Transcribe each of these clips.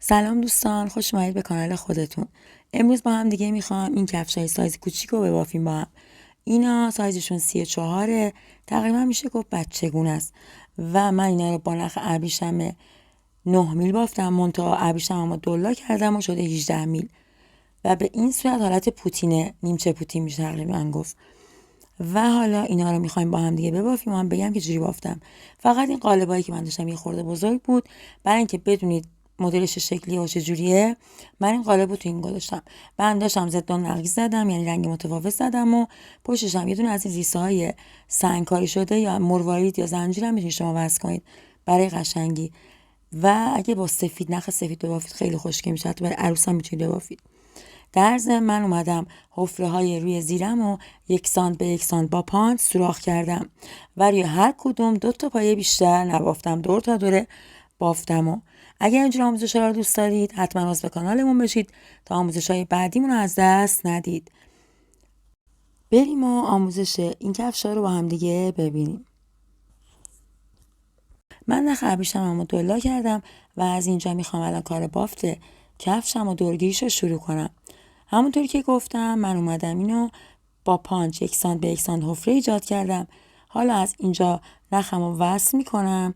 سلام دوستان، خوش اومدید به کانال خودتون. امروز با هم دیگه میخوام این کفشای سایز کوچیک رو ببافیم با هم. اینا سایزشون 34، تقریبا میشه گفت بچگونه است و من اینا رو با نخ ابریشم 9 میل بافتم، منتها ابریشم اما دولا کردم و شده 18 میل و به این صورت حالت پوتینه، نیمچه پوتین میشه تقریبا گفت. و حالا اینا رو میخوایم با هم دیگه ببافیم و هم بگم که چجوری بافتم. فقط این قالبایی که من داشتم یه خورده بزرگ بود. برای اینکه بدونید مدلش شکلیه و چجوریه، من این قالب رو تو این گذاشتم. من داشتم ضد نقیض زدم، یعنی رنگ متفاوت زدم و پشتش هم یه دونه از این ریسه های سنگکاری شده یا مروارید یا زنجیر هم میتونید شما وصل کنید برای قشنگی. و اگه با سفید، نخ سفید ببافید خیلی خوشگل میشه، حتی برای عروس هم میتونید ببافید. در ضمن من اومدم حفره های روی زیرم و 1 سانت به 1 سانت با پانت سوراخ کردم و روی هر کدوم 2 تا پایه بیشتر نبافتم، دور تا دوره بافتم. و اگر اینجور آموزش ها رو دوست دارید حتما عضو کانالمون بشید تا آموزش های بعدیمون رو از دست ندید. بریم و آموزش این کفش ها رو با هم دیگه ببینیم. من نخ ابریشمم رو دولا کردم و از اینجا میخوام الان کار بافت کفشم و دورگیریش رو شروع کنم. همونطور که گفتم من اومدم اینو با پانچ 1 سانت به 1 سانت حفره ایجاد کردم. حالا از اینجا نخم رو وصل میکنم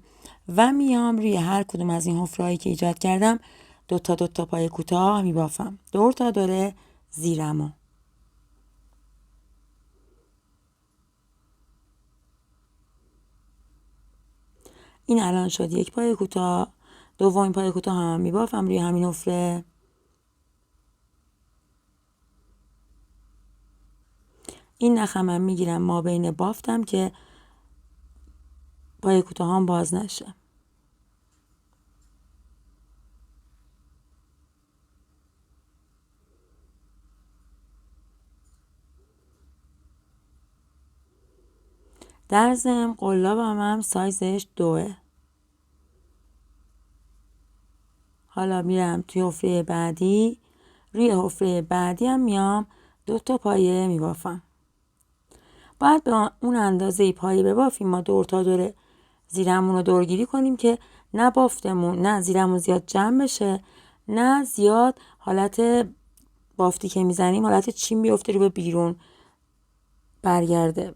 و میام روی هر کدوم از این حفرهایی که ایجاد کردم 2 تا پای کوتاه میبافم دور تا دوره زیرمو. این الان شد 1 پای کوتاه. دومین پای کوتاه هم میبافم روی همین حفره. این نخم هم میگیرم ما بین بافتم که پای کوتاه هم باز نشه. در ضمن قلابم هم سایزش 2. حالا میرم توی حفره بعدی، روی حفره بعدی هم میام 2 تا پایه میبافم. باید به اون اندازه پایه ببافیم ما دور تا دور زیرمون رو دورگیری کنیم که نه بافتمون نه زیرمون زیاد جمع بشه، نه زیاد حالت بافتی که میزنیم حالت چین بیفته رو به بیرون برگرده.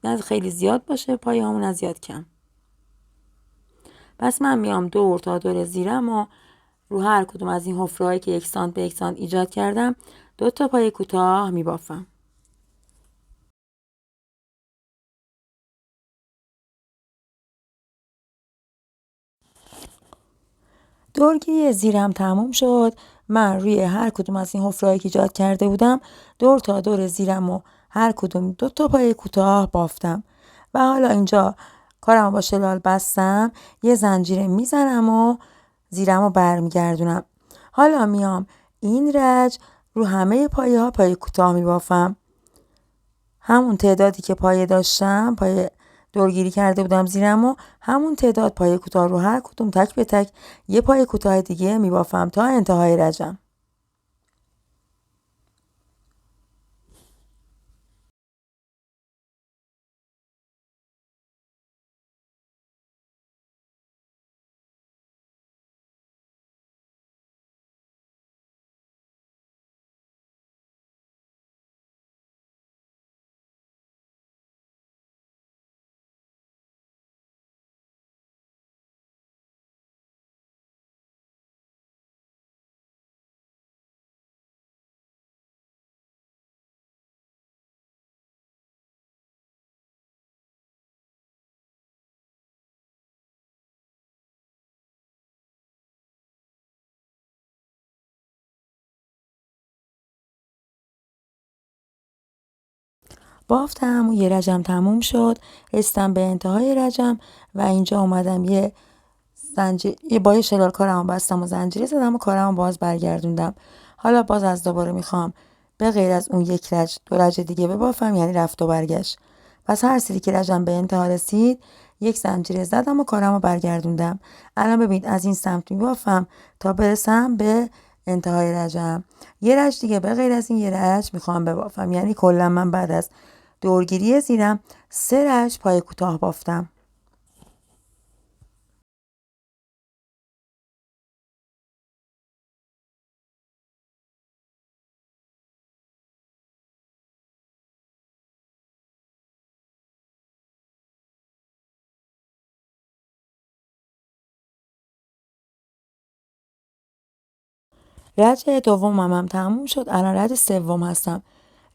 نه خیلی زیاد باشه پایه همون، نه زیاد کم. پس من میام دور تا دور زیرم و رو هر کدوم از این حفرهایی که 1 سانت به 1 سانت ایجاد کردم 2 تا پایه کوتاه میبافم. دورگیری زیرم تموم شد. من روی هر کدوم از این حفرهایی که ایجاد کرده بودم دور تا دور زیرم و هر کدوم 2 تا پایه کوتاه بافتم و حالا اینجا کارم با شلال بستم، یه زنجیره میزنم و زیرم رو برمیگردونم. حالا میام این رج رو همه پایه ها پایه کوتاه میبافم. همون تعدادی که پایه داشتم، پایه دورگیری کرده بودم زیرم و همون تعداد پایه کوتاه رو هر کدوم تک به تک یه پایه کوتاه دیگه میبافم تا انتهای رجم. بافتم و یه رجم تموم شد. رسیدم به انتهای رجم و اینجا اومدم یه با شلال کارمو بستم و زنجیره زدم و کارمو باز برگردوندم. حالا باز از دوباره میخوام به غیر از اون 1 رج 2 رج دیگه ببافم، یعنی رفت و برگشت. پس هر سری که رجم به انتها رسید 1 زنجیره زدم و کارمو برگردوندم. الان ببینید از این سمت میبافم تا برسم به انتهای رجم. یه رج دیگه به غیر از این یه رج میخوام ببافم، یعنی کلا من بعد از دورگیری زیرم 3 رج پای کوتاه بافتم. رج دومم هم تموم شد. الان رج سوم هستم.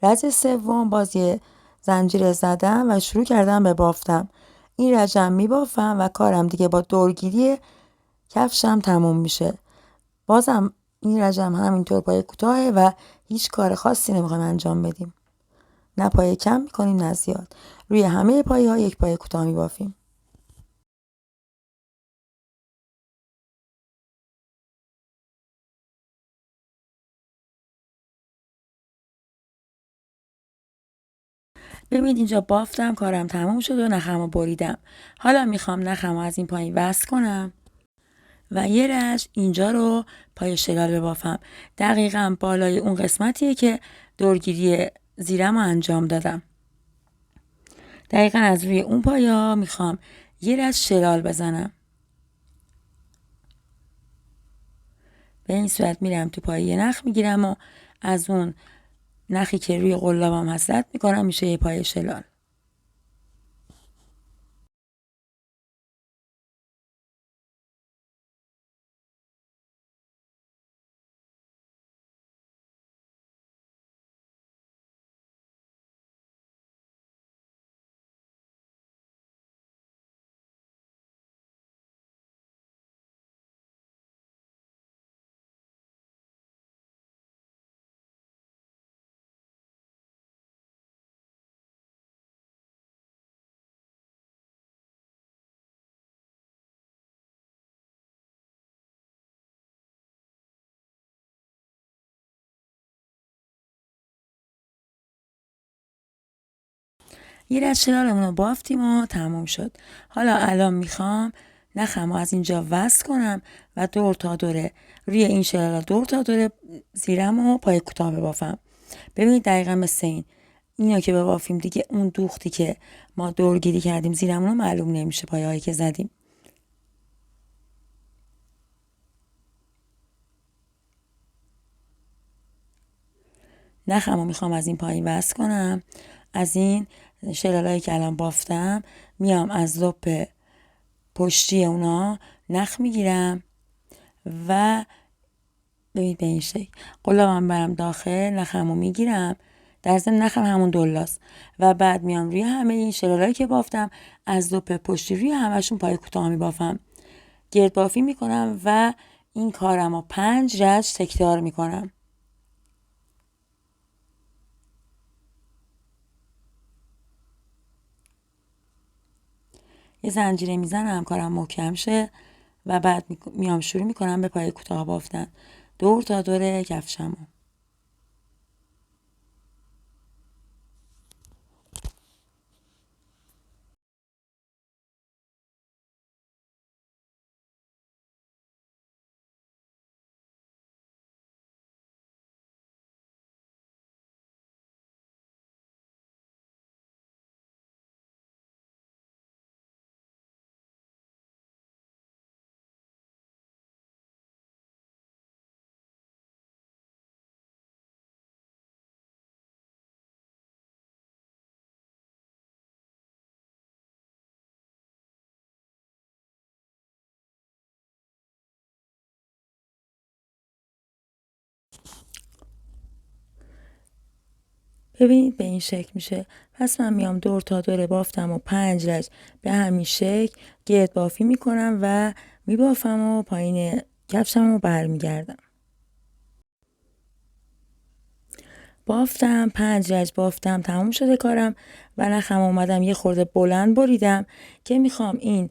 رج سوم باز یه زنجیر زدم و شروع کردم به بافتم. این رجم میبافم و کارم دیگه با دورگیری کفشم تموم میشه. بازم این رجم همینطور پای کوتاهه و هیچ کار خاصی نمیخوایم انجام بدیم. نه پای کم میکنیم نه زیاد. روی همه پایه ها یک پای کوتاه میبافیم. ببینید اینجا بافتم، کارم تموم شد و نخمو بریدم. حالا میخوام نخمو از این پایین وصل کنم و یه رج اینجا رو پای شلال ببافم. دقیقاً بالای اون قسمتیه که دورگیری زیرم رو انجام دادم. دقیقاً از روی اون پایا میخوام یه رج شلال بزنم. به این صورت میرم تو پای یه نخ میگیرم و از اون نخی که روی قلابم هست رد میکنم، میشه یه پای شلال. یه رج شلالمون رو بافتیم و تموم شد. حالا الان میخوام نخم از اینجا وصل کنم و دور تا دوره روی این شلال دور تا دوره زیرم و پای کوتاه ببافم. ببینید دقیقا مثل اینا که ببافیم دیگه اون دوختی که ما دورگیری کردیم زیرمون رو معلوم نمیشه پایه هایی که زدیم. نخم رو میخوام از این پایین وصل کنم. از این شلالایی که الان بافتم میام از لپ پشتی اونا نخ میگیرم و ببینید به این شکل قلابم برم داخل، نخم رو میگیرم، در ضمن نخم همون دولاست و بعد میام روی همه این شلالایی که بافتم از لپ پشتی روی همشون پای کوتاه میبافم. گرد بافی میکنم و این کارم رو 5 رج تکرار میکنم. یه زنجیره میزنم کارم محکم شه و بعد میام شروع میکنم به پای کوتاه بافتن دور تا دور کفشمو. ببینید به این شکل میشه. پس من میام دور تا دور بافتم و 5 رج به همین شکل گرد بافی میکنم و میبافم و پایین کفشم رو برمیگردم. بافتم 5 رج بافتم، تموم شده کارم و نخم اومدم یه خورده بلند بریدم که میخوام این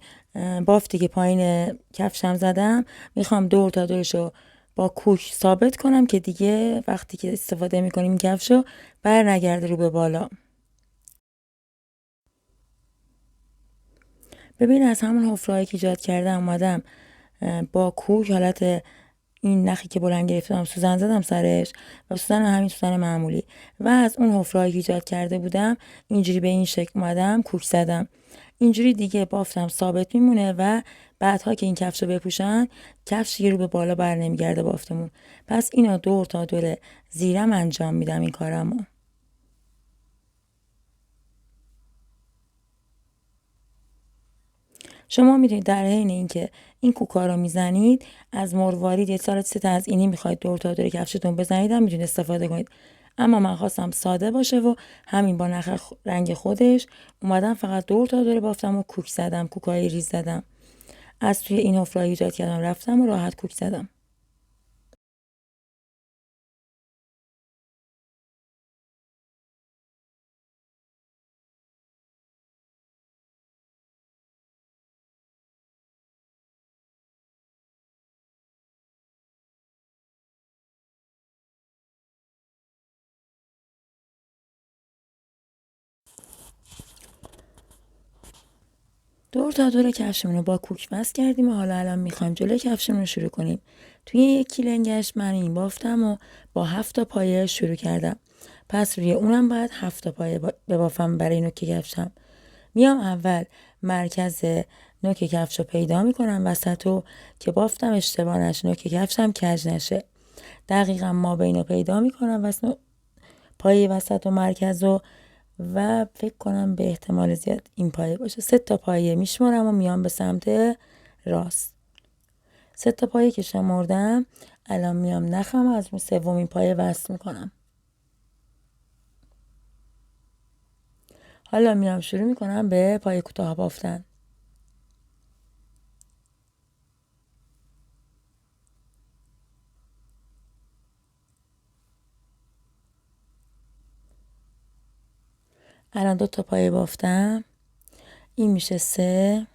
بافتی که پایین کفشم زدم میخوام دور تا دورشو با کوک ثابت کنم که دیگه وقتی که استفاده میکنیم این کفشو بر نگرده رو به بالا. ببین از همون حفرهایی که ایجاد کردم اومدم با کوک حالت این نخی که بلند گرفتم سوزن زدم سرش و سوزن همین سوزن معمولی و از اون حفرهایی که ایجاد کرده بودم اینجوری به این شکل اومدم کوک زدم. اینجوری دیگه بافتم ثابت میمونه و بعدها که این کفش رو بپوشن کفش رو به بالا بر نمیگرده بافتمون. پس اینا دور تا دور زیرم انجام میدم این کارمو. شما میدونید در حین اینکه این کوکا رو میزنید. از مروارید یه ست از اینی میخواید دور تا دور کفشتون بزنید هم میتونید استفاده کنید، اما من خواستم ساده باشه و همین با نخ رنگ خودش اومدم فقط دور تا دور بافتم و کوک زدم، کوکای ریز زدم. از توی این حفره ایجاد کردم، رفتم و راحت کوک زدم. دور تا دور کفشمون رو با کوک بس کردیم و حالا الان میخوایم جلوی کفشمون رو شروع کنیم. توی یکی لنگش من این بافتم و با 7 تا پایه شروع کردم. پس روی اونم باید 7 تا پایه ببافم برای نوک کفشم. میام اول مرکز نوک کفش رو پیدا میکنم وسط که بافتم اشتباه نشه، نوک کفشم کج نشه. دقیقا ما بین رو پیدا میکنم پایه وسط و مرکز و فکر کنم به احتمال زیاد این پایه باشه. 3 تا پایه میشمارم و میام به سمت راست. 3 تا پایه که شمردم الان میام نخم از اون سومین پایه وصل میکنم. حالا میام شروع میکنم به پایه کوتاه بافتن. الان 2 تا پایه بافتم. این میشه 3.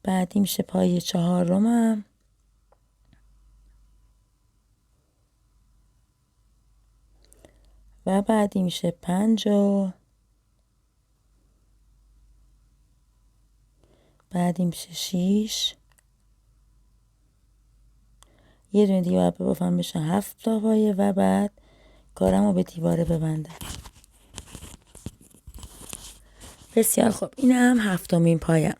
بعدی میشه پایه 4م. و بعدی میشه 5. بعدی میشه 6. یه دونه دیگه باید ببافم بشه 7 تا پایه و بعد کارم رو به دیواره ببندم. بسیار خوب، این هم 7مین پایم.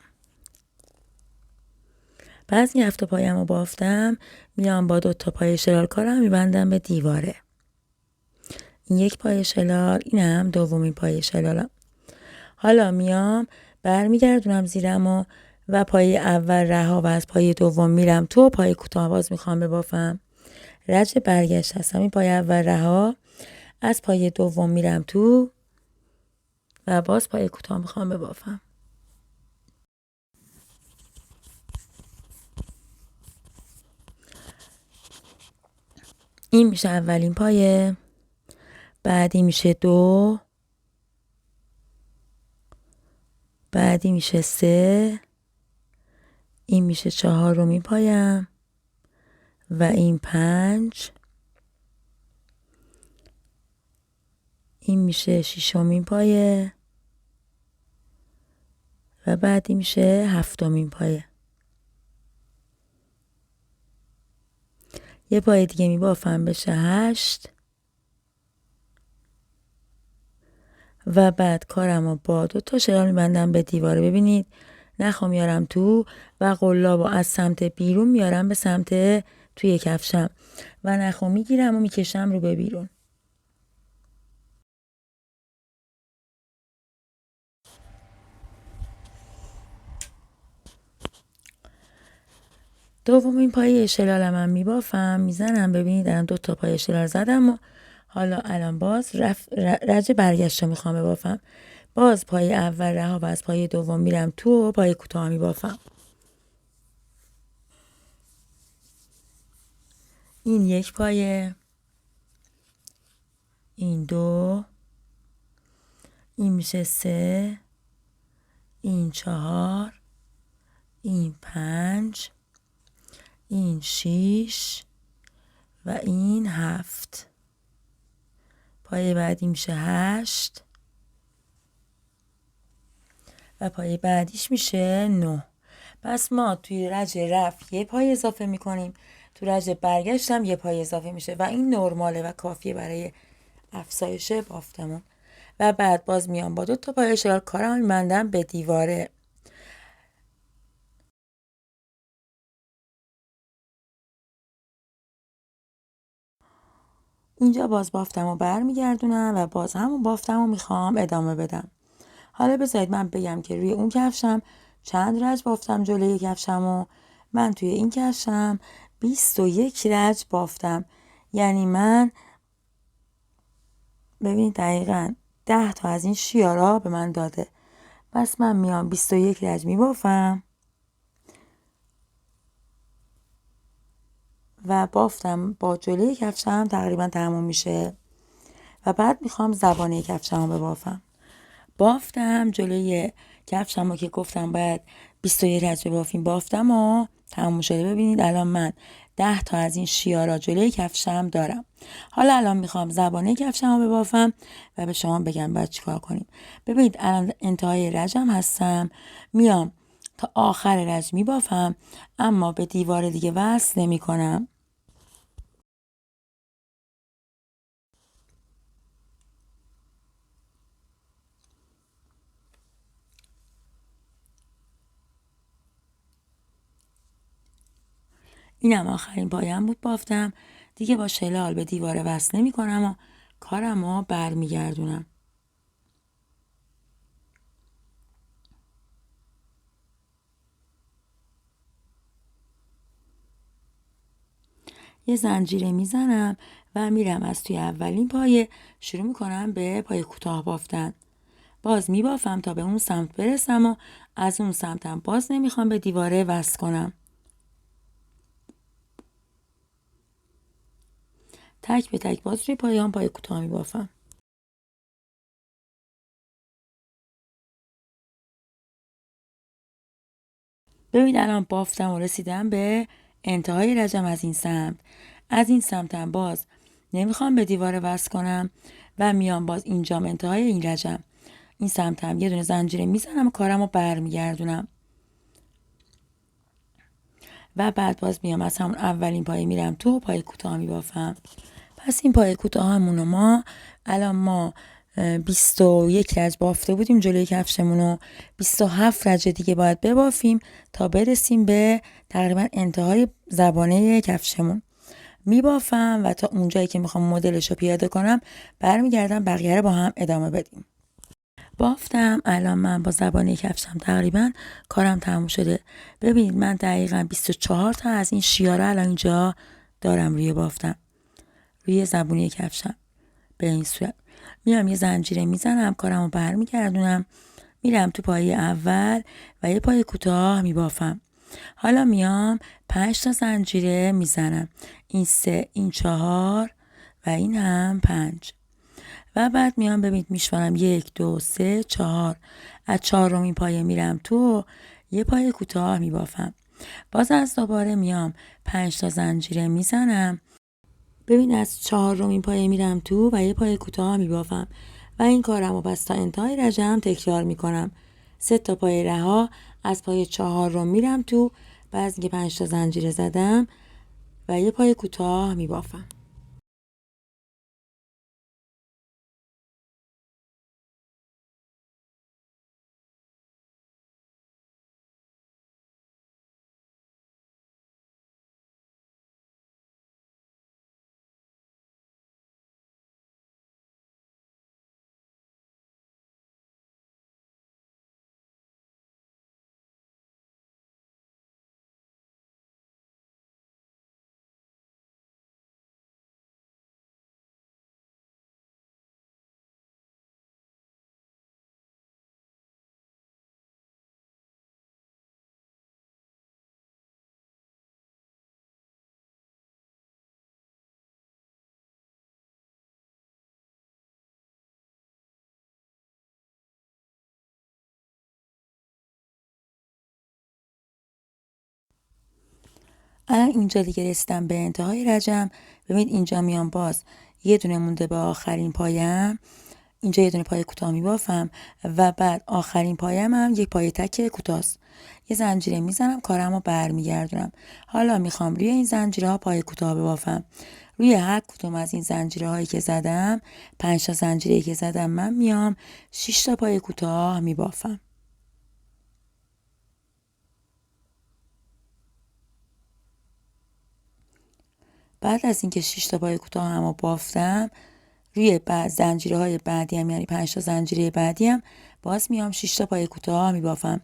بعد این 7 تا پایم رو بافتم، میام با 2 تا پایه شلال کارم میبندم به دیواره. این یک پایه شلال، این هم 2مین پایه شلالم. حالا میام برمیگردونم زیرم و پایه اول رها و از پایه دوم میرم تو. پایه کوتاه باز میخوام ببافم. رج برگشت هستم. این پایه اول رها، از پایه دوم میرم تو و باز پایه کوتاه میخوام ببافم. این میشه اولین پایه. بعدی میشه 2. بعدی میشه 3. این میشه 4مین پایم و این 5. این میشه 6مین پایه و بعدی میشه 7مین پایه. یه پایه دیگه میبافم بشه 8 و بعد کارمو با 2 تا شلال میبندم به دیواره. ببینید نخو میارم تو و قلابو از سمت بیرون میارم به سمت توی کفشم و نخو میگیرم و میکشم رو به بیرون. دومین پایه شلالم هم میبافم، میزنم. ببینید الان 2 تا پایه شلال زدم و حالا الان باز رج برگشت رو میخوام ببافم. باز پایه اول رها و از پایه دوم میرم تو و پایه کوتاه میبافم. این یک پایه، این 2، این میشه 3، این 4، این 5، این 6 و این 7. پایه بعدی میشه 8 و پایه بعدیش میشه 9. پس ما توی رج رفت یه پای اضافه میکنیم، تو رج برگشت هم یه پای اضافه میشه و این نرماله و کافیه برای افزایش بافتمون. و بعد باز میام با 2 تا پای شلال کارم میبندم به دیواره. اینجا باز بافتم و برمیگردونم و باز همون بافتم رو میخوام ادامه بدم. حالا بذارید من بگم که روی اون کفشم چند رج بافتم جلوی کفشم و من توی این کفشم 21 رج بافتم. یعنی من ببینید دقیقاً 10 تا از این شیارا به من داده. پس من میام 21 رج میبافم و بافتم با جلوی کفشم تقریبا تموم میشه و بعد میخوام زبانه کفشم رو ببافم. بافتم جلوی کفشم رو که گفتم باید 21 رج ببافیم، بافتم و تموم شده. ببینید الان من 10 تا از این شیارا جلوی کفشم دارم. حالا الان میخوام زبانه کفشم رو ببافم و به شما بگم باید چیکار کنیم. ببینید الان انتهای رجم هستم، میام تا آخر رج میبافم اما به دیوار دیگه وصل نمی کنم. اینم آخرین پایم بود بافتم دیگه. با شلال به دیوار وصل نمی کنم و کارم رو برمیگردونم. یه زنجیره میزنم و میرم از توی اولین پایه شروع میکنم به پای کوتاه بافتن. باز میبافم تا به اون سمت برسم و از اون سمتم باز نمیخوام به دیواره وصل کنم. تک به تک باز روی پایه‌ام پای کوتاه میبافم. ببین الان بافتم و رسیدم به انتهای رجم. از این سمت سمتم باز نمیخوام به دیواره وصل کنم و میام باز اینجام انتهای این رجم. این سمتم یه دونه زنجیره میزنم و کارم رو برمیگردونم و بعد باز میام از همون اولین پایه میرم تو و پای کوتاه میبافم. پس این پای کوتاهمون رو ما الان 21 رج بافته بودیم جلوی کفشمون و 27 رج دیگه باید ببافیم تا برسیم به تقریبا انتهای زبانه کفشمون. میبافم و تا اونجایی که میخوام مدلش رو پیاده کنم برمیگردم بقیه رو با هم ادامه بدیم. بافتم الان من با زبانه کفشم تقریبا کارم تموم شده. ببینید من دقیقا 24 تا از این شیاره الان اینجا دارم روی بافتم، روی زبونی کفشم. به این صورت میام یه زنجیره میزنم، کارم رو برمیگردونم، میرم تو پایه اول و یه پای کوتاه میبافم. حالا میام 5 تا زنجیره میزنم، این 3، این 4 و این هم 5 و بعد میام ببینید میشمارم 1 2 3 4. از 4مین پایه میرم تو یه پای کوتاه میبافم. باز از دوباره میام 5 تا زنجیره میزنم. ببین از 4مین پایه میرم تو و یه پای کوتاه میبافم و این کارم رو پس تا انتهای رجم تکرار میکنم. 3 تا پای رها، از پای 4 میرم تو، بعد اینکه 5 تا زنجیره زدم و یه پای کوتاه میبافم. الان اینجا دیگه رسیدم به انتهای رجم. ببینید اینجا میام باز یه دونه مونده به آخرین پایم، اینجا یه دونه پای کوتاه میبافم و بعد آخرین پایم هم یک پای تک کوتاست. یه زنجیره میزنم، کارم رو برمیگردونم. حالا میخوام روی این زنجیره ها پای کوتاه ببافم. روی هر کدوم از این زنجیره هایی که زدم، 5 تا زنجیره که زدم، من میام 6 تا پای کوتاه میبافم. بعد از اینکه 6 تا پای کوتاه هم بافتم، روی بعد زنجیره های بعدی هم یعنی 5 تا زنجیره بعدی هم باز میام 6 تا پای کوتاه میبافم.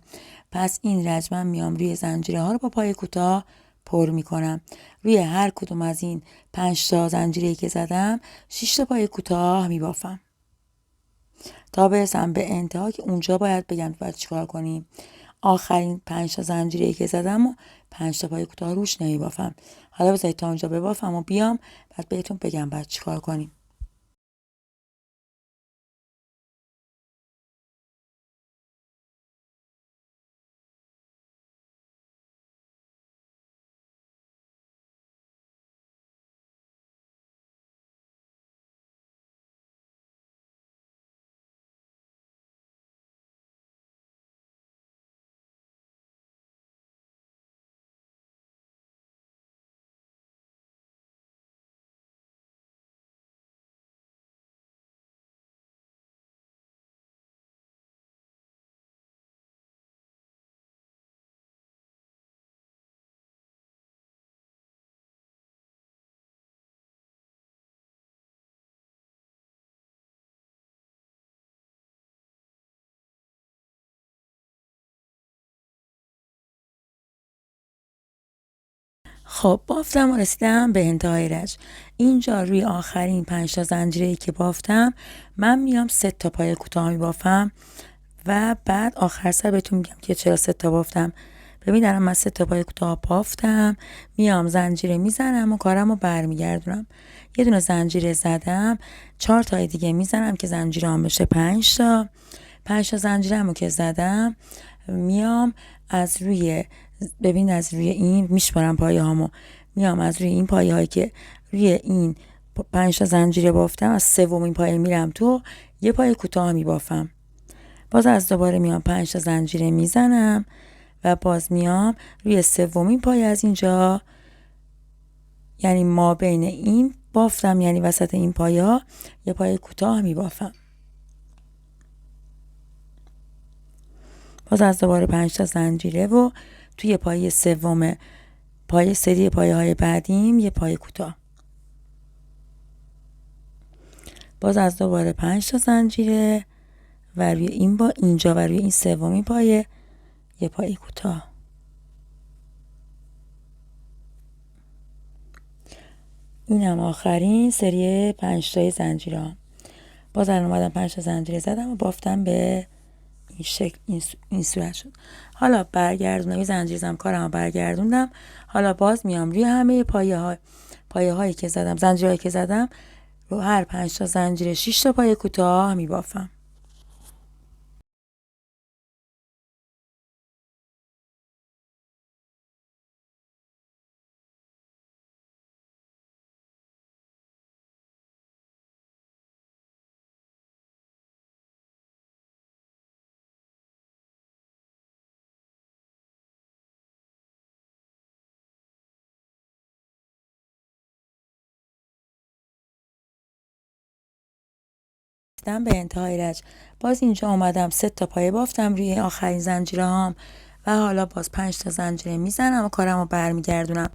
پس این رج من میام روی زنجیره ها رو با پای کوتاه پر میکنم. روی هر کدوم از این 5 تا زنجیره‌ای که زدم 6 تا پای کوتاه میبافم تا برسم به انتها که اونجا باید بگم باید چیکار کنیم. آخرین 5 تا زنجیره‌ای که زدم و 5 تا پای کوتاه روش نمیبافم. حالا بذارید تا اونجا ببافم و بیام بعد بهتون بگم باید چیکار کنیم. خب بافتم و رسیدم به انتهای رج. اینجا روی آخرین 5 تا زنجیره‌ای که بافتم من میام 3 تا پای کوتاه میبافم و بعد آخر سر بهتون میگم که چرا 3 تا بافتم. ببین الان من 3 تا پای کوتاه بافتم، میام زنجیره میزنم و کارمو برمیگردونم. یه دونه زنجیره زدم، 4 تای دیگه میزنم که زنجیرهام بشه 5 تا. 5 تا زنجیرمو که زدم میام از روی از روی این میشمارم پایه هامو، میام از روی این پایه هایی که روی این 5 تا زنجیره بافتم از سومین پایه میرم تو یه پایه کوتاه میبافم. باز از دوباره میام 5 تا زنجیره میزنم و باز میام روی سومین پایه از اینجا، یعنی ما بین این بافتم، یعنی وسط این پایه ها یه پایه کوتاه میبافم. باز از دوباره 5 تا زنجیره و توی پایه سوم پایه سری پایه های بعدیم یه پایه کوتاه. باز از دوباره 5 تا زنجیره و روی این با اینجا و روی این سومین پایه یه پایه کوتاه. اینم آخرین سری 5 تای زنجیرهام. باز الان اومدم 5 تا زنجیره زدم و بافتم به این شکل، این صورت شد. حالا برگردوندم یه زنجیره زدم، کارمو برگردوندم. حالا باز میام روی همه پایه هایی که زدم، زنجیرهایی که زدم رو هر 5 تا زنجیره 6 تا پایه کوتاه میبافم. به انتهای رج. باز اینجا اومدم 3 تا پایه بافتم روی آخرین زنجیره هام و حالا باز 5 تا زنجیره میزنم و کارمو برمیگردونم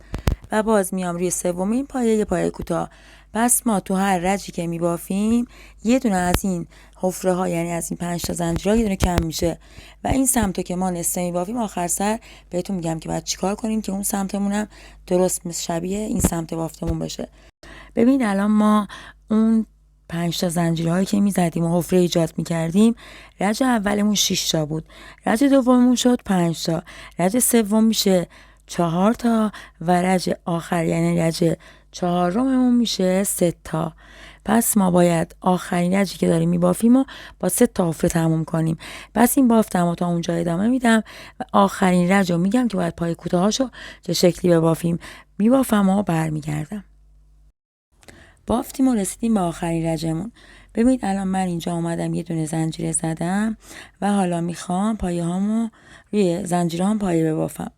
و باز میام روی سومین پایه یه پایه کوتاه. پس ما تو هر رجی که میبافیم یه دونه از این حفره ها، یعنی از این 5 تا زنجیره یه دونه کم میشه و این سمتو که ما نصفه میبافیم آخر سر بهتون میگم که باید چیکار کنیم که اون سمتمونم درست مثل شبیه این سمت بافتمون بشه. ببین الان ما اون 5 تا زنجیرهایی که میزدیم و حفره ایجاد میکردیم، رج اولمون 6 تا بود، رج دوممون شد 5 تا، رج سوم میشه 4 تا و رج آخر یعنی رج چهارممون میشه 3 تا. پس ما باید آخرین رجی که داریم میبافیم و با 3 تا حفره تموم کنیم. پس این بافتم و تا اونجا ادامه میدم و آخرین رج رو میگم که باید پای کوتاهاشو چه شکلی ببافیم. میبافم و برمیگردم. بافتیم و رسیدیم به آخرین رجمون. ببینید الان من اینجا اومدم یه دونه زنجیره زدم و حالا میخوام پایه هامو روی زنجیره هم پایه ببافم.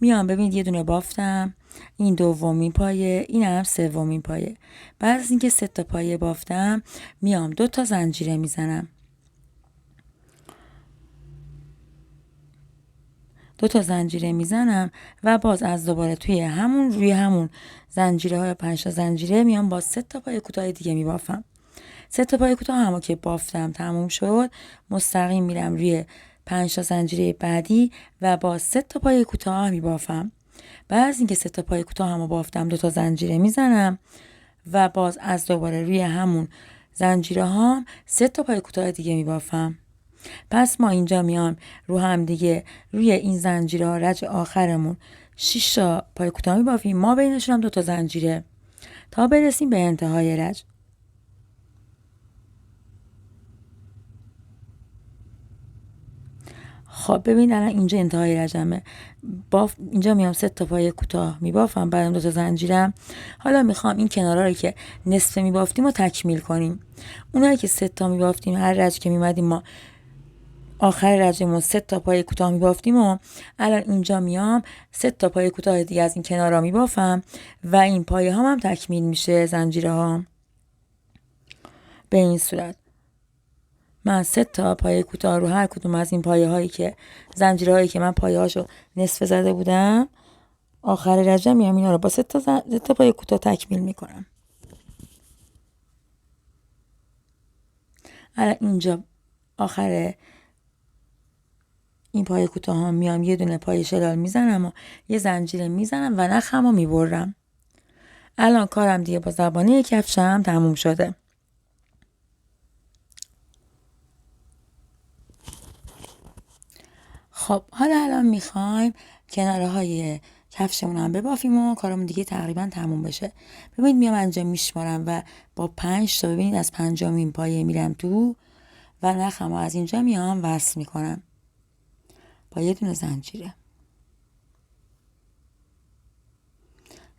میام ببینید یه دونه بافتم، این دومین پایه، این هم سومین پایه. بعد از اینکه 3 تا پایه بافتم میام 2 تا زنجیره میزنم، 2 تا زنجیره میزنم و باز از دوباره روی همون زنجیره های 5 تا زنجیره میام با 3 تا پایه کوتاه دیگه میبافم. 3 تا پای کوتاه همو که بافتم تموم شد، مستقیم میرم روی 5 تا زنجیره بعدی و با 3 تا پای کوتاه میبافم. بعد از اینکه 3 تا پای کوتاه همو بافتم 2 تا زنجیره میزنم و باز از دوباره روی همون زنجیره هام 3 تا پای کوتاه دیگه میبافم. پس ما اینجا میام رو هم دیگه روی این زنجیره ها رج آخرمون 6 تا پای کوتاه میبافیم، ما بینشون هم 2 تا زنجیره تا برسیم به انتهای رج. خب ببین الان اینجا انتهای رجمه. اینجا میام 3 تا پای کوتاه میبافم، بعدم 2 تا زنجیرم. حالا میخوام این کنارا رو که نصف میبافتیم رو تکمیل کنیم. اونایی که 3 تا میبافتیم هر رج که میمدیم ما آخر رجمون 3 تا پای کوتاه میبافتیم و الان اینجا میام 3 تا پای کوتاه دیگه از این کنارا میبافم و این پایه هم تکمیل میشه زنجیره ها. به این صورت من 3 تا پایه کوتاه رو هر کدوم از این پایه هایی که زنجیره هایی که من پایه هاشو نصف زده بودم آخر رجب میام اینا رو با 3 تا پایه کوتاه تکمیل میکنم. الان اینجا آخر این پایه کوتاه ها میام یه دونه پایه شلال میزنم و یه زنجیره میزنم و نخمو میبرم. الان کارم دیگه با زبانه کفشم تموم شده. خب حالا الان میخوایم کناره های کفشمون هم ببافیم و کارمون دیگه تقریبا تموم بشه. ببینید میام انجام میشمارم و با 5 تا ببینید از 5مین پایه میرم تو و نخمو از اینجا میام وصل میکنم با یه دونه زنجیره.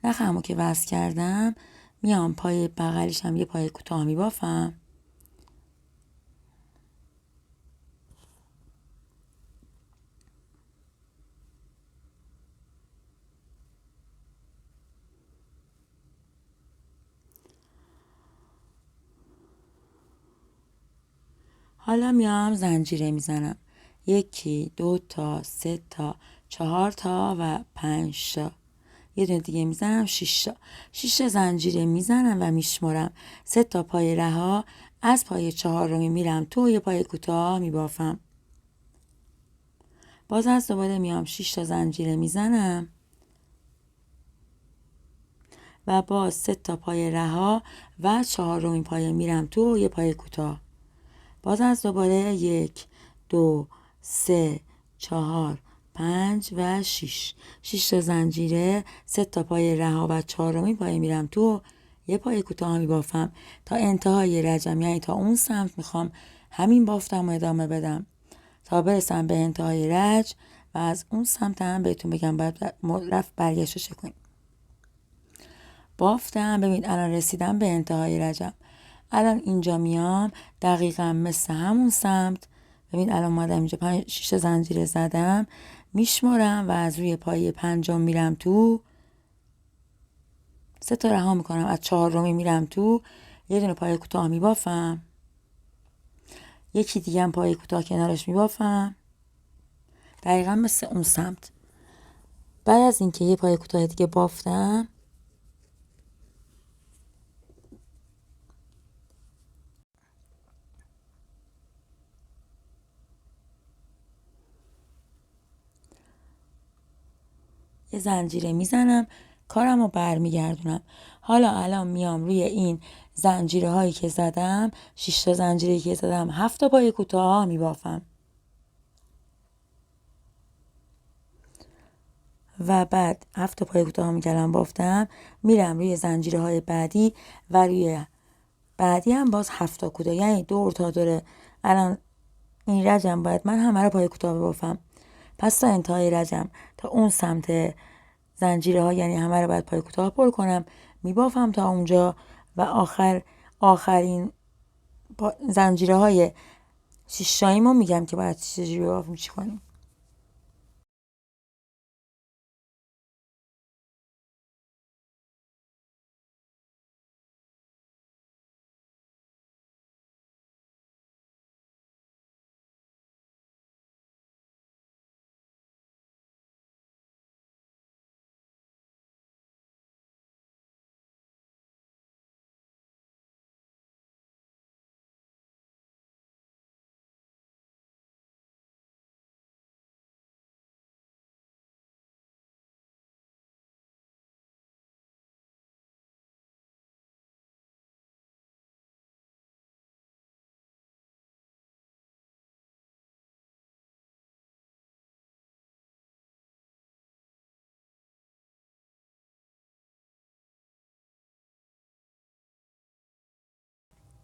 نخمو که وصل کردم میام پای بغلش هم یه پای کوتاه میبافم. حالا میام زنجیره میزنم. 1 2 تا 3 تا 4 تا و 5 تا. یه دونه دیگه میزنم 6 تا. 6 تا زنجیره میزنم و میشمارم. 3 تا پای رها از پای 4 میرم تو یه پای کوتاه میبافم. باز از دوباره میام 6 تا زنجیره میزنم و باز 3 تا پای رها و 4 پای میرم تو یه پای کوتاه. باز از دوباره 1 2 3 4 5 و 6 تا زنجیره 3 تا پای رها و 4 پای میرم تو یه پای کوتاه میبافم تا انتهای رجم، یعنی تا اون سمت میخوام همین بافتم و ادامه بدم تا برسم به انتهای رج و از اون سمت هم بهتون بگم باید رفت برگشتش کنیم. بافتم. ببین الان رسیدم به انتهای رجم. الان اینجا میام دقیقا مثل همون سمت. ببین الان اومدم اینجا 6 زنجیره زدم، میشمارم و از روی پای 5 میرم تو، 3 تا رها میکنم، از 4 میرم تو، یه دونه پای کوتاه میبافم، یکی دیگه هم پای کوتاه کنارش میبافم دقیقا مثل اون سمت. بعد از اینکه یه پای کوتاه دیگه بافتم یه زنجیره میزنم، کارم رو برمیگردونم. حالا الان میام روی این زنجیره هایی که زدم، 6 تا زنجیره که زدم 7 تا پای کوتاه میبافم و بعد 7 تا پای کوتاه میکردم بافتم، میرم روی زنجیره های بعدی و روی بعدی هم باز 7 تا کوتاه، یعنی دور تا دوره. الان این رجم باید من همه رو پای کوتاه ببافم. پس تا انتهای رجم تا اون سمت زنجیره ها، یعنی همه رو باید پای کوتاه پر کنم، میبافم تا اونجا و آخرین زنجیره های 6 تاییمو میگم که باید چجوری ببافیم چی کنیم.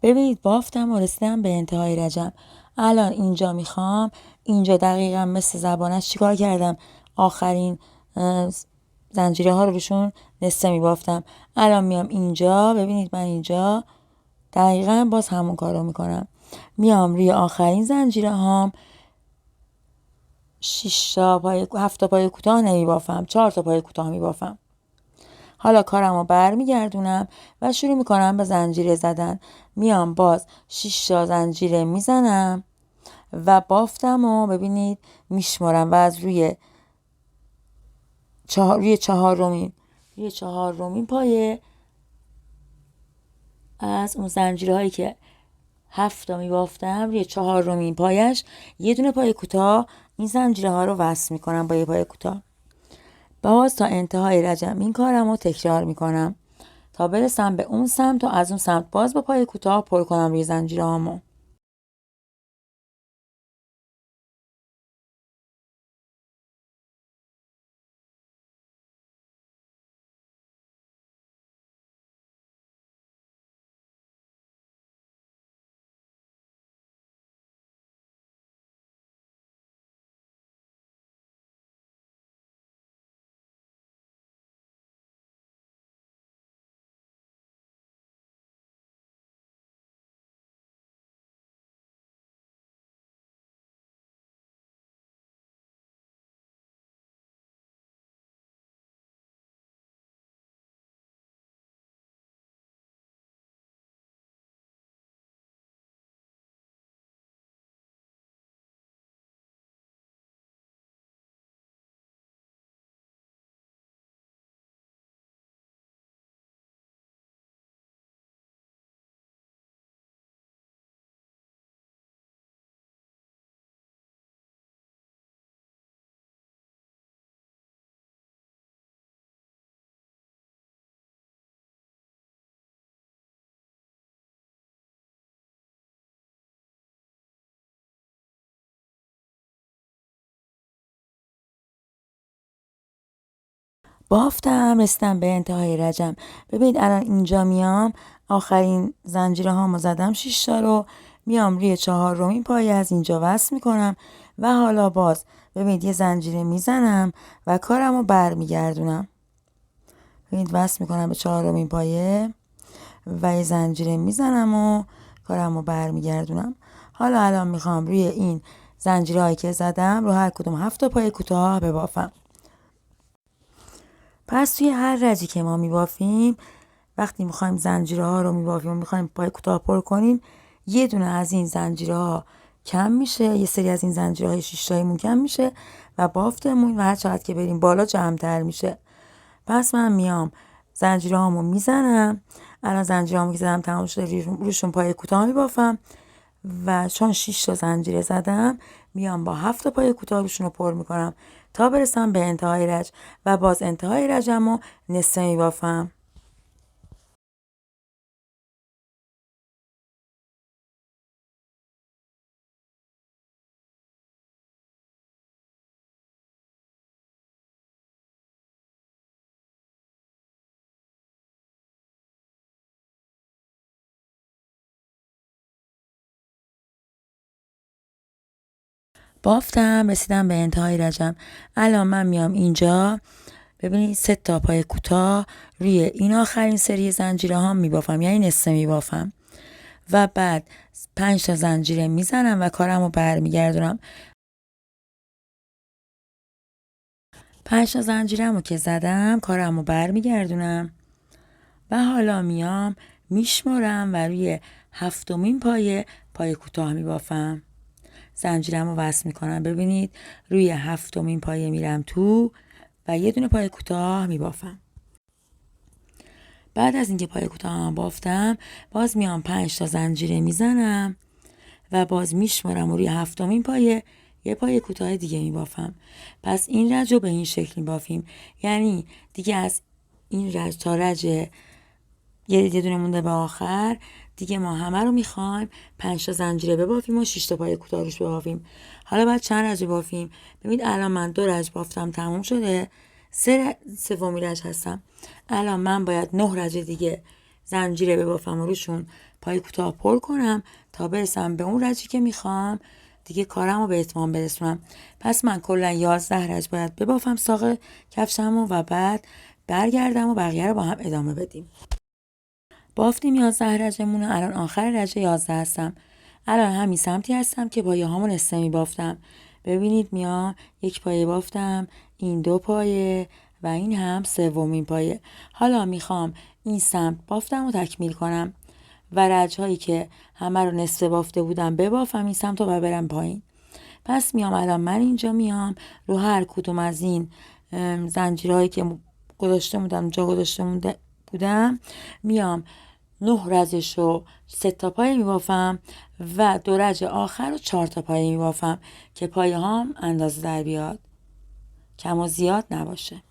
ببینید بافتم و رسیدم به انتهای رجم. الان اینجا میخوام، اینجا دقیقا مثل زبانش چیکار کردم، آخرین زنجیره ها رو روشون نصفه میبافتم. الان میام اینجا، ببینید من اینجا دقیقا باز همون کار رو میکنم. میام روی آخرین زنجیره هام 6 تا پای 7 تا پای کوتاه نمیبافم، 4 تا پای کوتاه میبافم. حالا کارم رو برمیگردونم و شروع میکنم به زنجیره زدن. میام باز 6 تا زنجیره میزنم و بافتم و ببینید میشمارم و از روی چهارمین پایه از اون زنجیره هایی که 7 تا میبافتم روی 4مین پایش یه دونه پای کوتاه این زنجیره ها رو وصل میکنم با یه پای کوتاه. باز تا انتهای رجم این کارم رو تکرار میکنم تا برسم به اون سمت و از اون سمت باز با پای کوتاه پر کنم روی زنجیره هامو. بافتم رسیدم به انتهای رجم. ببینید الان اینجا میام آخرین زنجیره هامو زدم 6 تا رو، میام روی 4مین پایه از اینجا وصل میکنم و حالا باز ببینید یه زنجیره میزنم و کارمو برمیگردونم. ببینید وصل میکنم به 4مین پایه و یه زنجیره میزنم و کارمو برمیگردونم. حالا الان میخوام روی این زنجیره هایی که زدم رو هر کدوم 7 تا پای کوتاه ببافم. پس توی هر رجی که ما میبافیم، وقتی میخوایم زنجیره ها رو میبافیم و میخوایم پای کوتاه پر کنیم، یه دونه از این زنجیره ها کم میشه، یه سری از این زنجیره های 6 تاییمون کم میشه و بافتمون و هر چقدر که بریم بالا جمع‌تر میشه. پس من میام زنجیره هامو میزنم. الان زنجیره هامو که زدم تمام شده، روشون پای کوتاه میبافم و چون 6 تا زنجیره زدم میام با 7 تا پای کوتاه روشون رو پر میکنم تا برسم به انتهای رج و باز انتهای رجمو نصفه میبافم. بافتم رسیدم به انتهای رجم. الان من میام اینجا، ببینید 3 تا پای کوتاه روی این آخرین سری زنجیره ها میبافم، یعنی نصفه میبافم و بعد 5 تا زنجیره میزنم و کارمو برمیگردونم. 5 تا زنجیرمو که زدم کارمو برمیگردونم و حالا میام میشمارم و روی 7مین پای کوتاه میبافم. زنجیرمو وصل میکنم. ببینید روی 7مین پایه میرم تو و یه دونه پای کوتاه میبافم. بعد از اینکه پای کوتاه هم بافتم باز میام 5 تا زنجیره میزنم و باز میشمارم و روی 7مین یه پای کوتاه دیگه میبافم. پس این رج رو به این شکل میبافیم، یعنی دیگه از این رج تا رج یه دونه مونده به آخر دیگه ما همه رو میخوایم 5 تا زنجیره ببافیم و 6 تا پای کوتاه روش ببافیم. حالا بعد چند رج بافیم؟ ببینید الان من 2 رج بافتم تموم شده، سومین رج هستم. الان من باید 9 رج دیگه زنجیره ببافم و روشون پای کوتاه پر کنم تا برسم به اون رجی که میخوام دیگه کارم رو به اتمام برسونم. پس من کلا 11 رج باید ببافم ساق کفشمو و بعد برگردم و بقیه رو با هم ادامه بدیم. بافتیم 11 رجمون، الان آخر رج 11 هستم. الان همین سمتی هستم که پایه هامو نصفه می بافتم. ببینید میام یک پایه بافتم، این 2 پایه و این هم سومین پایه. حالا میخوام این سمت بافتم و تکمیل کنم و رج هایی که همه رو نصفه بافته بودم ببافم این سمت رو و برم پایین. پس میام الان من اینجا میام رو هر کدوم از این زنجیرهایی که گذاشته بودم میام 9 رجش رو 3 تا پایه میبافم و 2 رج آخر رو 4 تا پایه میبافم که پایه هام اندازه در بیاد، کم و زیاد نباشه.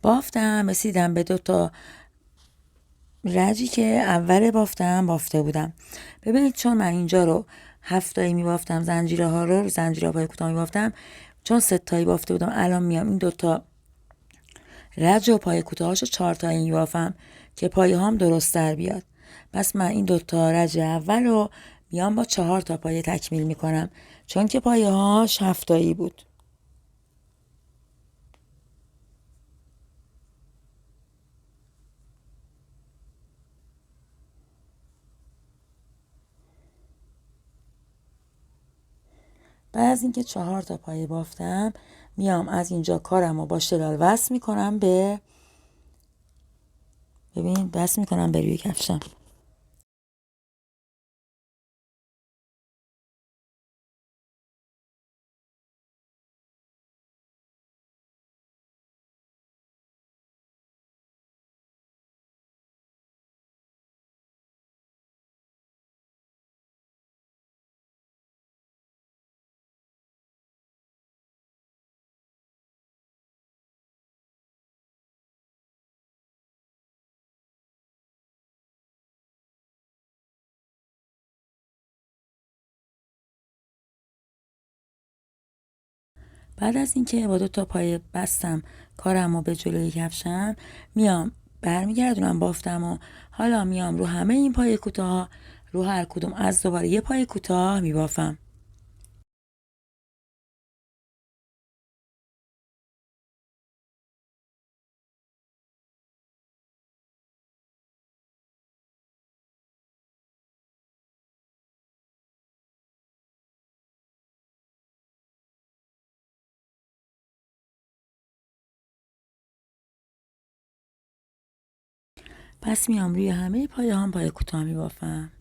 بافتم رسیدم به 2 تا رجی که اول بافته بودم. ببینید چون من اینجا رو 7 تایی میبافتم، زنجیره ها رو زنجیره پای کوتاه میبافتم، چون 3 تایی بافته بودم الان میام این 2 تا رج و پای کوتاهاشو 4 تایی میبافم که پایه هام درست در بیاد. پس من این 2 تا رج اول رو میام با 4 تا پایه تکمیل میکنم چون که پایه هاش 7 تایی بود. بعد از اینکه 4 تا پایه بافتم میام از اینجا کارم رو با شلال وصل میکنم ببین وصل میکنم به روی کفشم. بعد از اینکه با 2 تا پایه بستم کارم رو به جلوی کفشم میام برمیگردونم بافتم و حالا میام رو همه این پایه کوتاه رو هر کدوم از دوباره یه پایه کوتاه میبافم. پس میام روی همه پایه هم پایه کوتاه میبافم.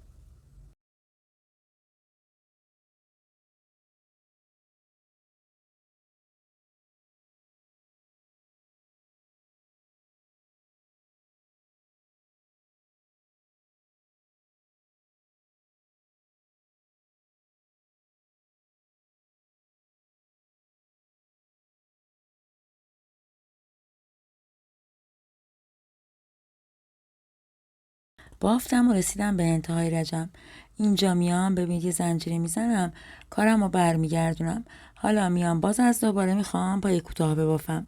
بافتم و رسیدم به انتهای رجم. اینجا میام ببینید یه زنجیره میزنم کارم رو برمیگردونم. حالا میام باز از دوباره میخوام پایه کوتاه ببافم.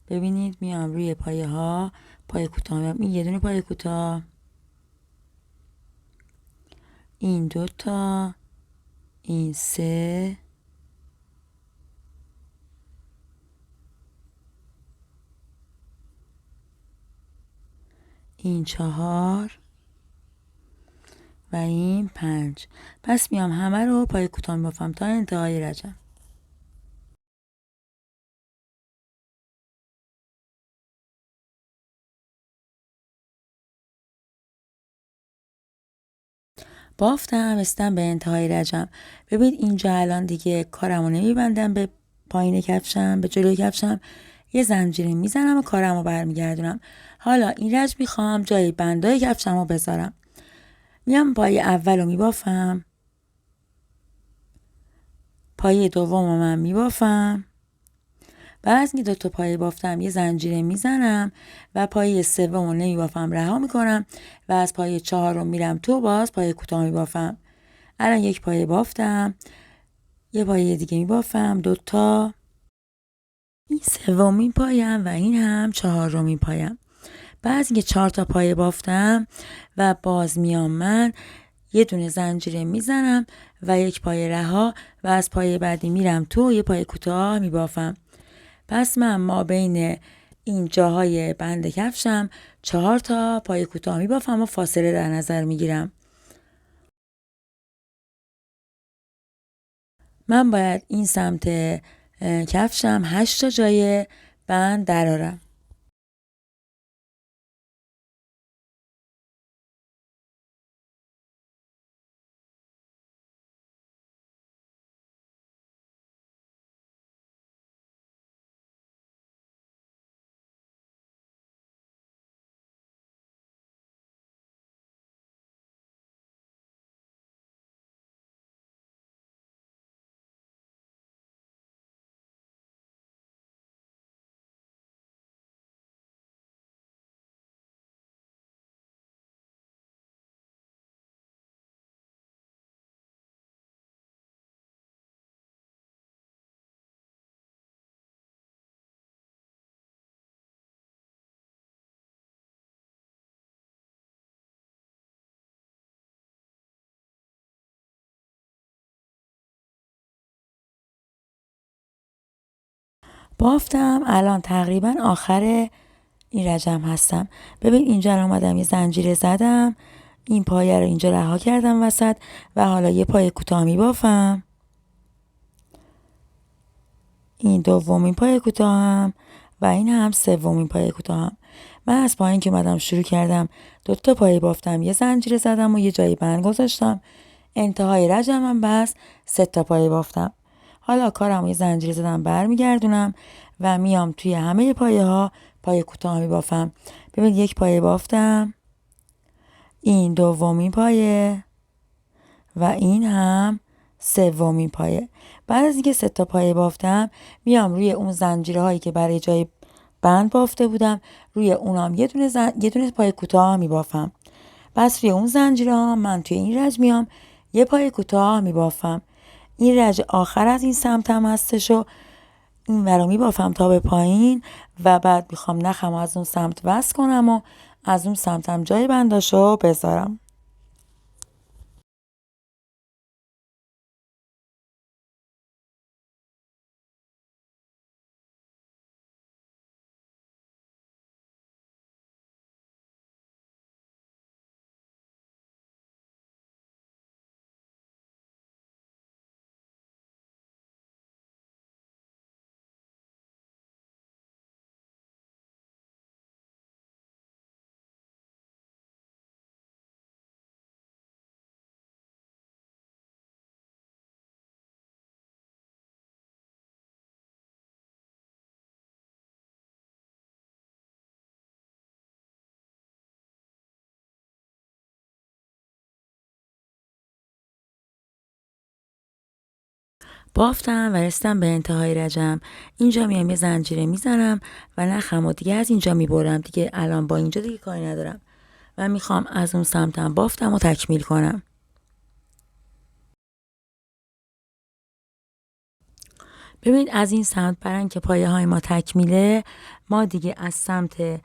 ببینید میام روی پایه ها پایه کوتاه میام، این یه دونه پایه کوتاه، این 2 تا، این 3، این 4 و این 5. پس میام همه رو پایه کوتاه میبافم تا انتهای رجم. بافتم رسیدم به انتهای رجم. ببین اینجا الان دیگه کارمو نمیبندم به پایین کفشم، به جلوی کفشم، یه زنجیر میزنم و کارمو برمیگردونم. حالا این رج میخوام جای بندای کفشمو بذارم. میام پای اولو میبافم، پای دومو من میبافم. بعد از اینکه 2 تا پایه بافتم یه زنجیره میزنم و پایه سومو نمیبافم، رها میکنم و از پایه 4 میرم تو، باز پایه کوتاه میبافم. الان 1 پایه بافتم، یه پایه دیگه میبافم، 2 تا، این 3مین پایم و این هم 4مین پایم. بعد از اینکه 4 تا پایه بافتم و باز میام من یه دونه زنجیره میزنم و 1 پایه رها و از پایه بعدی میرم تو، یه پایه کوتاه میبافم. پس من ما بین این جاهای بند کفشم 4 تا پایه کوتاه میبافم و فاصله در نظر میگیرم. من باید این سمت کفشم 8 تا جای بند درارم. بافتم، الان تقریبا آخر این رجم هستم. ببین اینجا اومدم یه زنجیره زدم، این پایه رو اینجا رها کردم وسط و حالا یه پایه کوتاه میبافم. این 2مین پایه کوتاهم و این هم 3مین پایه کوتاهم. من از پایین که اومدم شروع کردم 2 تا پایه بافتم، یه زنجیره زدم و یه جای بند گذاشتم. انتهای رجمم بس 3 تا پایه بافتم. حالا کارم یه زنجیره زدم برمیگردونم و میام توی همه پایه ها پایه کوتاه میبافم. ببین 1 پایه بافتم، این 2مین پایه و این هم 3مین پایه. بعد از اینکه 3 تا پایه بافتم میام روی اون زنجیره هایی که برای جای بند بافته بودم، روی اونام یه دونه پایه کوتاه میبافم. بس روی اون زنجیره ها من توی این رج میام یه پایه کوتاه میبافم. این رج آخر از این سمتم هستش و این ورا میبافم تا به پایین و بعد میخوام نخم از اون سمت وصل کنم و از اون سمتم جای بنداشو بذارم. بافتم و رسیدم به انتهای رجم. اینجا میام یه زنجیره میزنم و نخم و دیگه از اینجا میبرم. دیگه الان با اینجا دیگه کاری ندارم و میخوام از اون سمتم بافتم و تکمیل کنم. ببینید از این سمت برای اینکه پایه های ما تکمیله، ما دیگه از سمت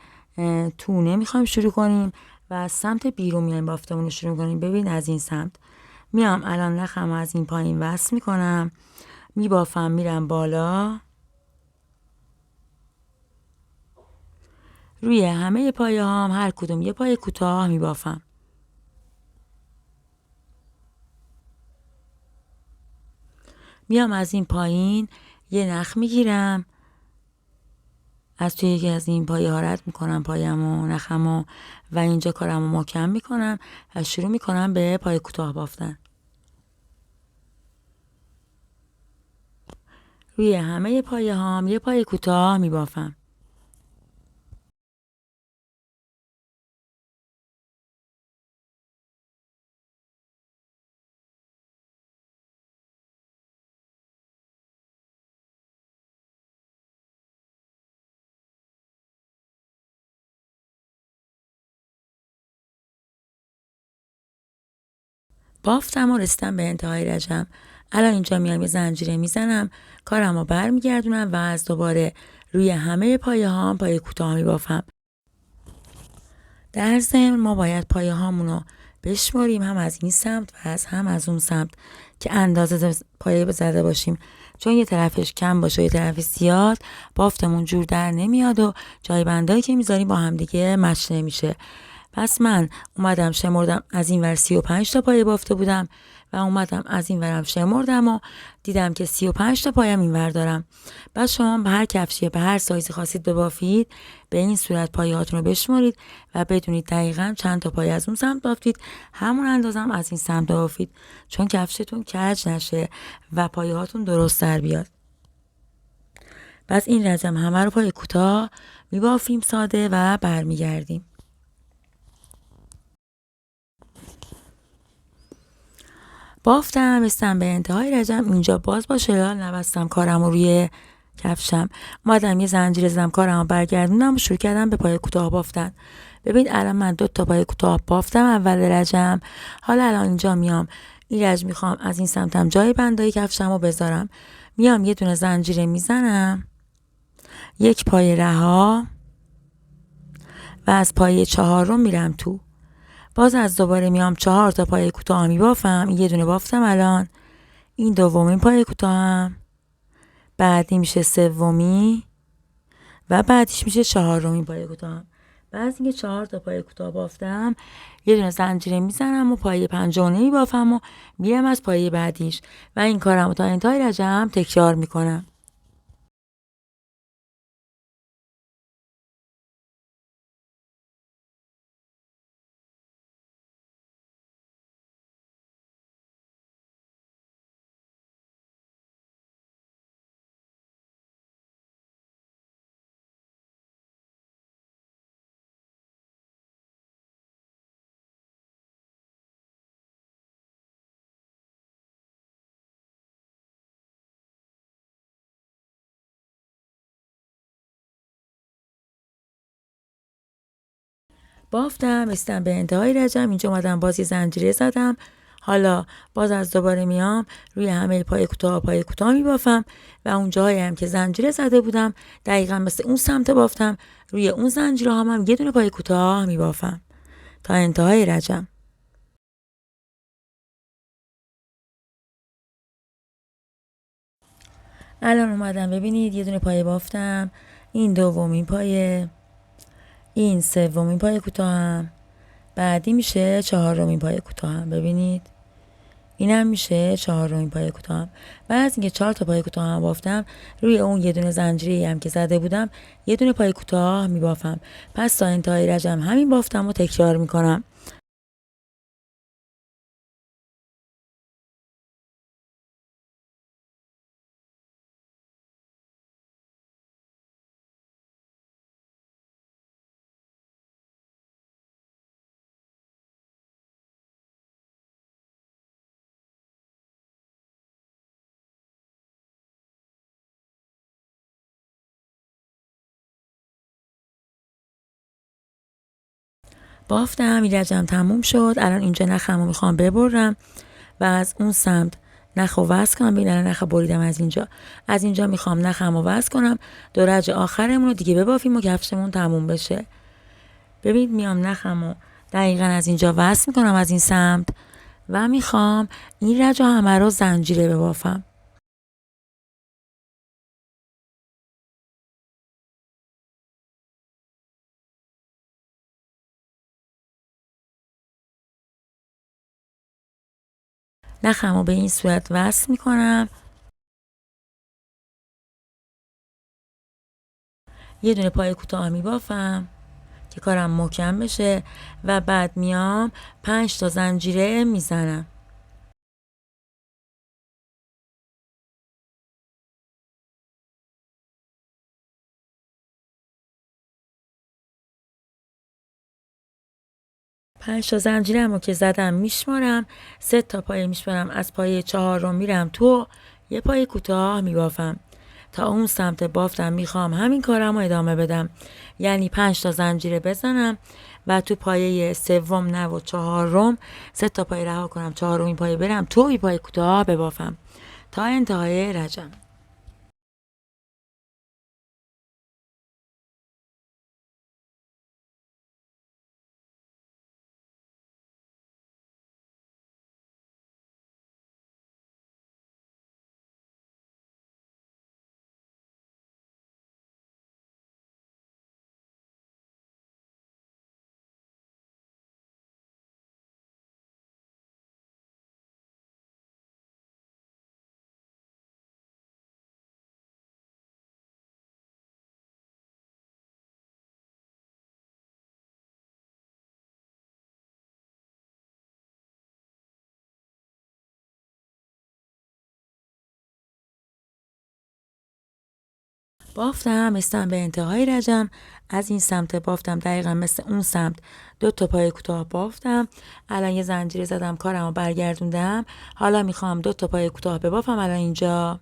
تو نمیخوایم شروع کنیم و از سمت بیرون میایم بافتمون رو شروع کنیم. ببین از این سمت میام الان نخم از این پایین وصل میکنم، میبافم، میرم بالا، روی همه پایه هام هر کدوم یه پایه کوتاه میبافم. میام از این پایین یه نخ میگیرم، از توی یکی از این پایه ها رد میکنم پایمو نخمو و اینجا کارمو محکم میکنم و شروع میکنم به پای کوتاه بافتن. روی همه پایه هام یه پای کوتاه میبافم. بافتم و رسیدم به انتهای رجم. الان اینجا میام یه زنجیره میزنم، کارمو برمیگردونم و از دوباره روی همه پایه هام پای کوتاه میبافم. در ضمن ما باید پایه هامونو بشماریم، هم از این سمت و هم از اون سمت که اندازه پایه زده باشیم، چون یه طرفش کم باشه و یه طرفش زیاد بافتمون جور در نمیاد و جای بندایی که میذاریم با هم دیگه مچ نمیشه. پس من اومدم شمردم، از این ور 35 تا پایه بافته بودم و اومدم از این ورم شمردم و دیدم که 35 تا پایم این ور دارم. بعد شما به هر کفشی به هر سایزی خواستید ببافید به این صورت پایه هاتون رو بشمارید و بدونید دقیقاً چند تا پایه از اون سمت بافتید، همون اندازم از این سمت بافید، چون کفشتون کج نشه و پایه هاتون درست در بیاد. پس این رجم همه رو پای کوتاه میبافیم ساده و برمیگردیم. بافتم رسیدم به انتهای رجم. اینجا باز با شلال نبستم کارم رو روی کفشم، اومدم یه زنجیره زدم، کارم رو برگردوندم و شروع کردم به پای کوتاه بافتن. ببین الان من 2 تا پای کوتاه بافتم اول رجم. حالا الان اینجا میام این رج میخوام از این سمتم جای بندای کفشم رو بذارم، میام یه دونه زنجیره میزنم، یک پای رها و از پای 4 رو میرم تو. باز از دوباره میام 4 تا پای کوتاه میبافم، یه دونه بافتم الان، این دومین پای کوتاهم، بعدی میشه سومی و بعدیش میشه 4مین پای کوتاهم. بعد اینکه 4 تا پای کوتاه بافتم یه دونه زنجیره میزنم و پای 5 نمیبافم و میرم از پای بعدیش و این کارم تا انتهای رجم تکرار میکنم. بافتم رسیدم به انتهای رجم. اینجا اومدم باز یه زنجیره زدم، حالا باز از دوباره میام روی همه پای کوتاه میبافم و اون جایی هم که زنجیره زده بودم دقیقا مثل اون سمت بافتم روی اون زنجیره هم یه دونه پای کوتاه میبافم تا انتهای رجم. الان اومدم ببینید یه دونه پایه بافتم، این دومین پایه، این سومین پای کوتاهم، بعدی میشه 4مین پای کوتاهم. ببینید اینم میشه 4مین پای کوتاهم. بعد از اینکه 4 تا پای کوتاه هم بافتم روی اون یه دونه زنجیره هم که زده بودم یه دونه پای کوتاه میبافم. پس تا انتهای رجم همین بافتم و تکرار میکنم. بافتم این رجم تموم شد. الان اینجا نخمو میخوام ببرم و از اون سمت نخ و وصل کنم. ببین الان نخ بریدم از اینجا میخوام نخم و وصل کنم، دو رج آخرمون رو دیگه ببافیم و کفشمون تموم بشه. ببین میام نخم و دقیقا از اینجا وصل میکنم از این سمت و میخوام این رج همه رو زنجیره ببافم. نخم رو به این صورت وصل میکنم. یه دونه پای کوتاه میبافم که کارم محکم بشه و بعد میام 5 تا زنجیره میزنم. پنج تا زنجیرمو که زدم میشمارم، 3 تا پای میشمارم، از پای 4 رو میرم تو، یه پای کوتاه میبافم. تا اون سمت بافتم میخوام همین کارم رو ادامه بدم، یعنی 5 تا زنجیره بزنم و تو پایه سوم نه و 4م 3 تا پای رها کنم، 4مین پای برم تو، یه پای کوتاه ببافم تا انتهای رجم. بافتم رسیدم به انتهای رجم. از این سمت بافتم دقیقا مثل اون سمت 2 تا پای کوتاه بافتم. الان یه زنجیره زدم، کارمو برگردوندم. حالا میخوام 2 تا پای کوتاه ببافم. الان اینجا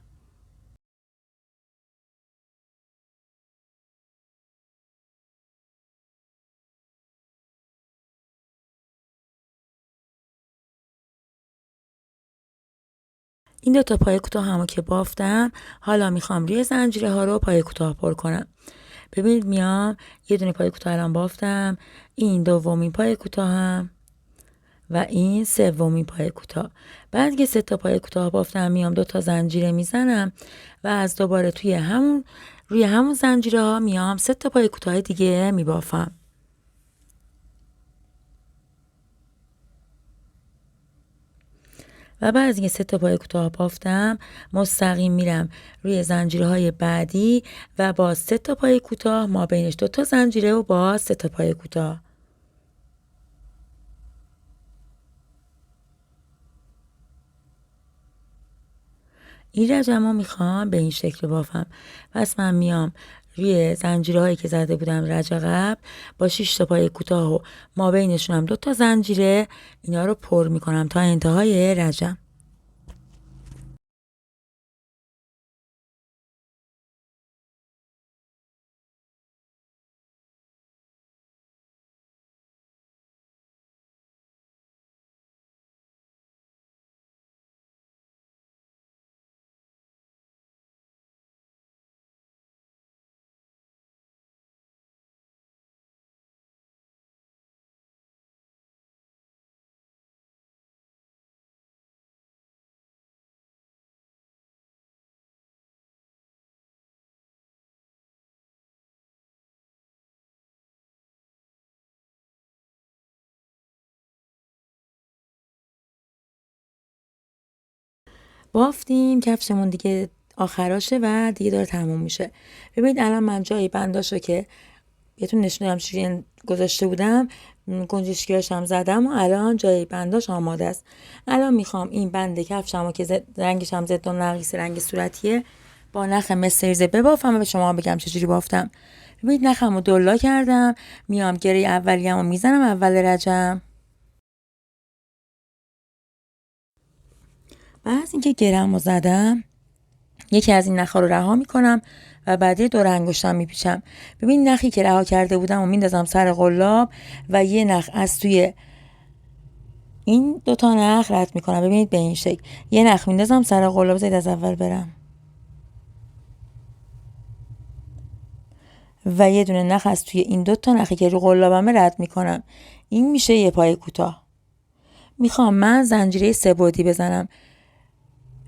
این 2 تا پای کوتاه همو که بافتم، حالا میخوام روی زنجیره ها رو پای کوتاه پر کنم. ببینید میام یه دونه پای کوتاه الان بافتم، این دومین پای کوتاهم و این سومین پای کوتاه. بعد که 3 تا پای کوتاه بافتم میام 2 تا زنجیره میزنم و از دوباره روی همون زنجیره ها میام 3 تا پای کوتاه دیگه میبافم. و بعد از اینکه 3 تا پای کوتاه بافتم مستقیم میرم روی زنجیره های بعدی و باز 3 تا پای کوتاه، ما بینش 2 تا زنجیره و باز 3 تا پای کوتاه. این رجمو میخوام به این شکل بافم. پس من میام روی زنجیره هایی که زده بودم رج قبل با 6 تا پای کوتاه و ما بینشون هم 2 تا زنجیره، اینا رو پر میکنم تا انتهای رجم. بافتیم، کفشمون دیگه آخراشه و دیگه داره تموم میشه. ببینید الان من جایی بنداشو که بهتون نشون دادم چجوری گذاشته بودم، گنجشکیاش هم زدم و الان جای بنداش آماده است. الان میخوام این بند کفشمو که رنگش هم زد و نقیس رنگ صورتیه با نخ مستریزه ببافم و به شما بگم چجوری بافتم. ببینید نخمو دلا کردم، میام گره اولیه‌مو میزنم اول رجم. بعد از اینکه گره‌مو زدم یکی از این نخ‌ها رو رها میکنم و بعدی دور انگشتم میپیچم. ببین نخی که رها کرده بودم و میندازم سر قلاب و یه نخ از توی این 2 تا نخ رد میکنم. ببینید به این شکل یه نخ میندازم سر قلاب. زید از اول برم و یه دونه نخ از توی این 2 تا نخی که رو قلابمه رد میکنم. این میشه یه پای کوتاه. میخوام من زنجیره 3 بعدی بزنم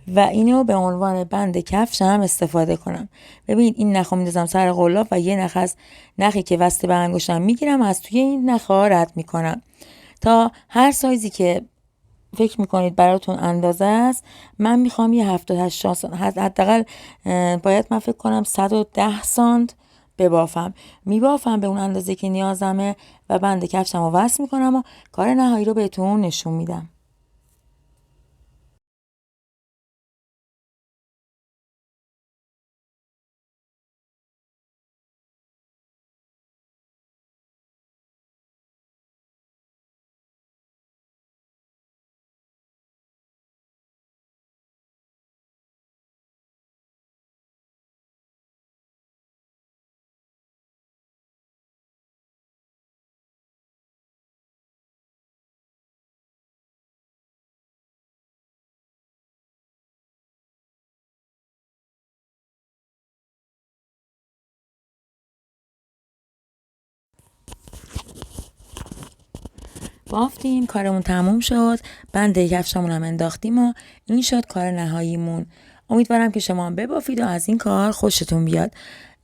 و اینو به عنوان بند کفشم استفاده کنم. ببینید این نخو میندازم سر قلاب و یه نخ از نخی که وصله به انگشتم میگیرم، از توی این نخا رد میکنم تا هر سایزی که فکر میکنید براتون اندازه است. من میخوام یه 70-80 سانت، حداقل باید من فکر کنم 110 سانت ببافم. میبافم به اون اندازه که نیازمه و بند کفشم رو وصل میکنم و کار نهایی رو بهتون نشون میدم. بافتیم، کارمون تموم شد، بند کفشمون هم انداختیم و این شد کار نهاییمون. امیدوارم که شما هم ببافید و از این کار خوشتون بیاد.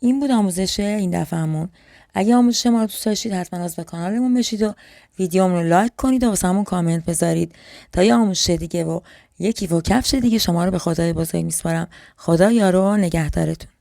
این بود آموزش این دفعهمون. اگه آموزش ما رو دوست داشتید حتما عضو کانالمون بشید و ویدیومون رو لایک کنید و واسمون کامنت بذارید تا یه آموزش دیگه و یکی و کفش دیگه شما رو به خدای بزرگ میسپارم. خدا یار و نگهدارتون.